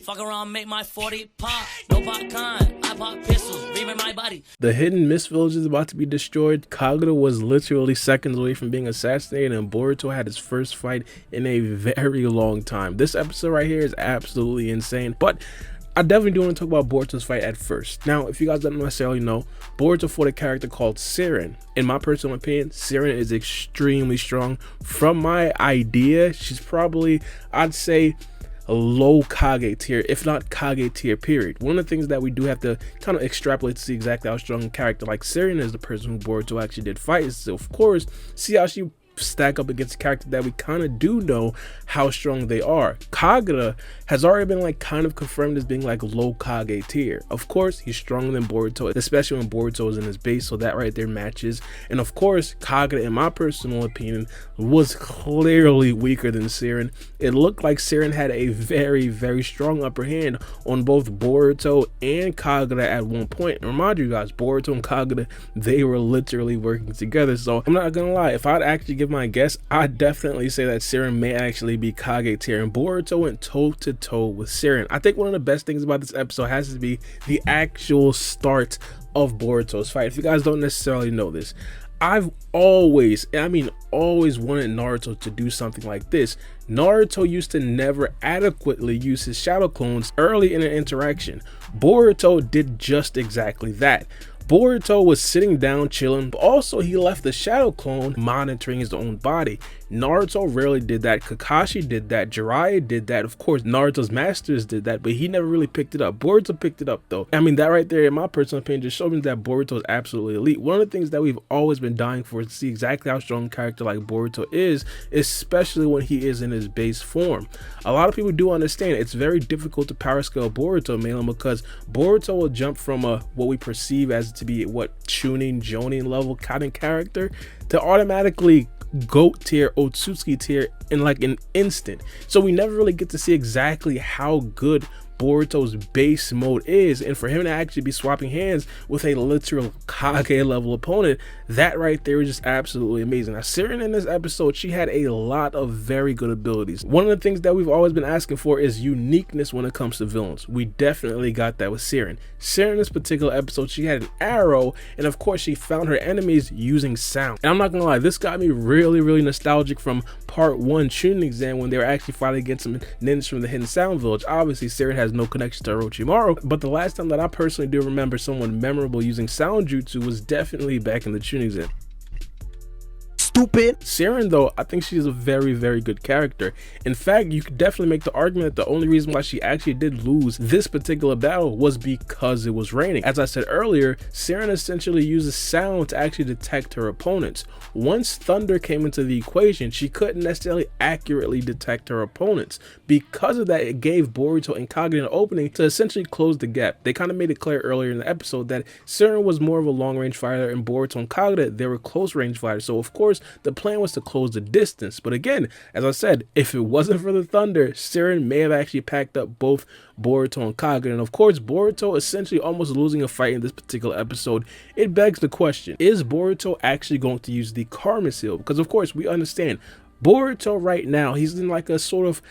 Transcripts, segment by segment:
Fuck around, make my 40 pop. No popcorn, I pop pistols, reaming my body. The hidden mist village is about to be destroyed. Kagura was literally seconds away from being assassinated, and Boruto had his first fight in a very long time. This episode right here is absolutely insane, but I definitely do want to talk about Boruto's fight at first. Now, if you guys don't necessarily know, Boruto fought a character called Saren. In my personal opinion, Saren is extremely strong. From my idea, she's probably, I'd say, a low Kage tier, if not Kage tier, period. One of the things that we do have to kind of extrapolate to see exactly how strong a character like Saren is, the person who Boruto actually did fight, is to, of course, see how she stack up against a character that we kind of do know how strong they are. Kagura has already been like kind of confirmed as being like low Kage tier. Of course, he's stronger than Boruto, especially when Boruto is in his base, so that right there matches. And of course, Kagura, in my personal opinion, was clearly weaker than Saren. It looked like Saren had a very strong upper hand on both Boruto and Kagura at one point. And remind you guys, Boruto and Kagura, they were literally working together. So I'm not gonna lie, if I'd actually give my guess, I'd definitely say that Saren may actually be Kage tier, and Boruto went toe to toe with Saren. I think one of the best things about this episode has to be the actual start of Boruto's fight. If you guys don't necessarily know this, I've always wanted Naruto to do something like this. Naruto used to never adequately use his shadow clones early in an interaction. Boruto did just exactly that. Boruto was sitting down chilling, but also he left the shadow clone monitoring his own body. Naruto rarely did that. Kakashi did that. Jiraiya did that. Of course, Naruto's masters did that, but he never really picked it up. Boruto picked it up though. I mean, that right there, in my personal opinion, just shows me that Boruto is absolutely elite. One of the things that we've always been dying for is to see exactly how strong a character like Boruto is, especially when he is in his base form. A lot of people do understand it's very difficult to power scale Boruto, mainly because Boruto will jump from what we perceive as to be Chunin, Jonin level kind of character to automatically GOAT tier, Otsutsuki tier in like an instant. So we never really get to see exactly how good Boruto's base mode is, and for him to actually be swapping hands with a literal Kage level opponent, that right there is just absolutely amazing. Now, Saren in this episode, she had a lot of very good abilities. One of the things that we've always been asking for is uniqueness when it comes to villains. We definitely got that with Saren. Saren in this particular episode, she had an arrow, and of course she found her enemies using sound. And I'm not gonna lie, this got me really nostalgic from part 1 Chunin exam, when they were actually fighting against some ninjas from the Hidden Sound Village. Obviously Saren has no connection to Orochimaru, but the last time that I personally do remember someone memorable using sound jutsu was definitely back in the Chunin exam. Stupid. Saren though, I think she's a very good character. In fact, you could definitely make the argument that the only reason why she actually did lose this particular battle was because it was raining. As I said earlier, Saren essentially uses sound to actually detect her opponents. Once thunder came into the equation, she couldn't necessarily accurately detect her opponents. Because of that, it gave Boruto and Kage an opening to essentially close the gap. They kind of made it clear earlier in the episode that Saren was more of a long range fighter, and Boruto and Kage, they were close range fighters. So of course the plan was to close the distance, but again, as I said, if it wasn't for the thunder, Saren may have actually packed up both Boruto and Kage. And of course, Boruto essentially almost losing a fight in this particular episode. It begs the question, is Boruto actually going to use the Karma Seal? Because of course we understand Boruto right now, he's in like a sort of,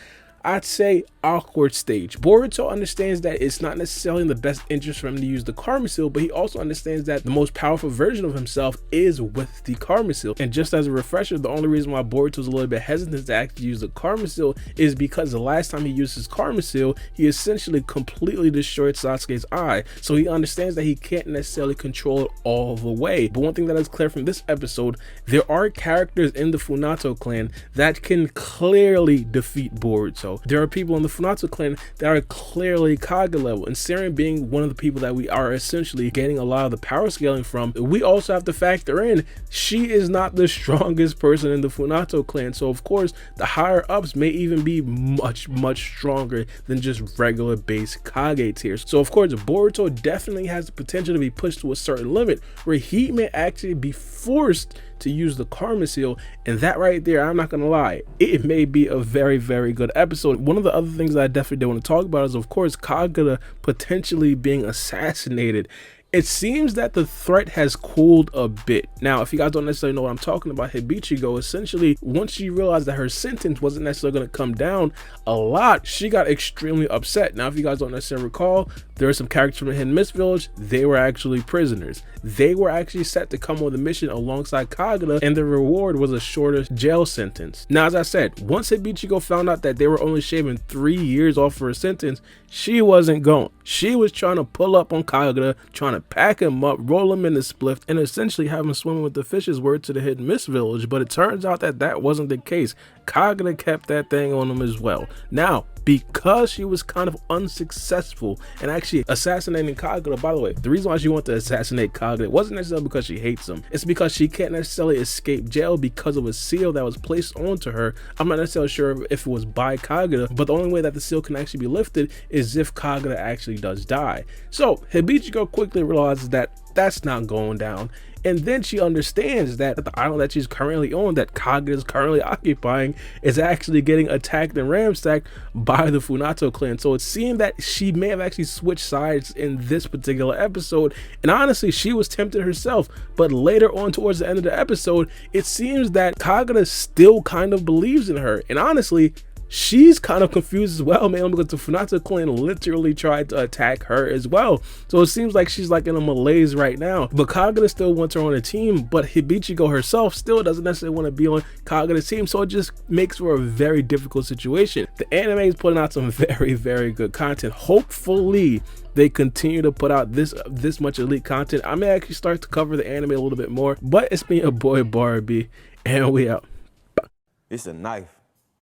I'd say, awkward stage. Boruto understands that it's not necessarily in the best interest for him to use the Karma Seal, but he also understands that the most powerful version of himself is with the Karma Seal. And just as a refresher, the only reason why Boruto's a little bit hesitant to actually use the Karma Seal is because the last time he used his Karma Seal, he essentially completely destroyed Sasuke's eye. So he understands that he can't necessarily control it all the way. But one thing that is clear from this episode, there are characters in the Funato clan that can clearly defeat Boruto. There are people in the Funato clan that are clearly Kage level, and Saren being one of the people that we are essentially getting a lot of the power scaling from, we also have to factor in she is not the strongest person in the Funato clan. So of course the higher ups may even be much stronger than just regular base Kage tiers. So of course Boruto definitely has the potential to be pushed to a certain limit where he may actually be forced to use the Karma Seal, and that right there, I'm not gonna lie, it may be a very good episode. One of the other things that I definitely want to talk about is of course Kagura potentially being assassinated. It seems that the threat has cooled a bit. Now, if you guys don't necessarily know what I'm talking about, Hibichigo, essentially, once she realized that her sentence wasn't necessarily going to come down a lot, she got extremely upset. Now, if you guys don't necessarily recall, there are some characters from the Hidden Mist Village. They were actually prisoners. They were actually set to come on the mission alongside Kagura, and the reward was a shorter jail sentence. Now, as I said, once Hibichigo found out that they were only shaving 3 years off her sentence, she wasn't going. She was trying to pull up on Kagura, trying to pack him up, roll him in the spliff, and essentially have him swimming with the fishes word to the Hidden Mist Village. But it turns out that that wasn't the case. Kagura kept that thing on him as well. Now, because she was kind of unsuccessful and actually assassinating Kagura, by the way, the reason why she wanted to assassinate Kagura wasn't necessarily because she hates him. It's because she can't necessarily escape jail because of a seal that was placed onto her. I'm not necessarily sure if it was by Kagura, but the only way that the seal can actually be lifted is if Kagura actually does die. So Hibichigo quickly realizes that that's not going down. And then she understands that the island that she's currently on, that Kage is currently occupying, is actually getting attacked and ransacked by the Funato clan. So it seemed that she may have actually switched sides in this particular episode. And honestly, she was tempted herself. But later on towards the end of the episode, it seems that Kagura still kind of believes in her. And honestly, she's kind of confused as well, man, because the Funato clan literally tried to attack her as well. So it seems like she's like in a malaise right now. But Kagura still wants her on the team, but Hibichigo herself still doesn't necessarily want to be on Kagura's team. So it just makes for a very difficult situation. The anime is putting out some very, very good content. Hopefully they continue to put out this much elite content. I may actually start to cover the anime a little bit more, but it's been your boy Baara B, and we out. It's a knife.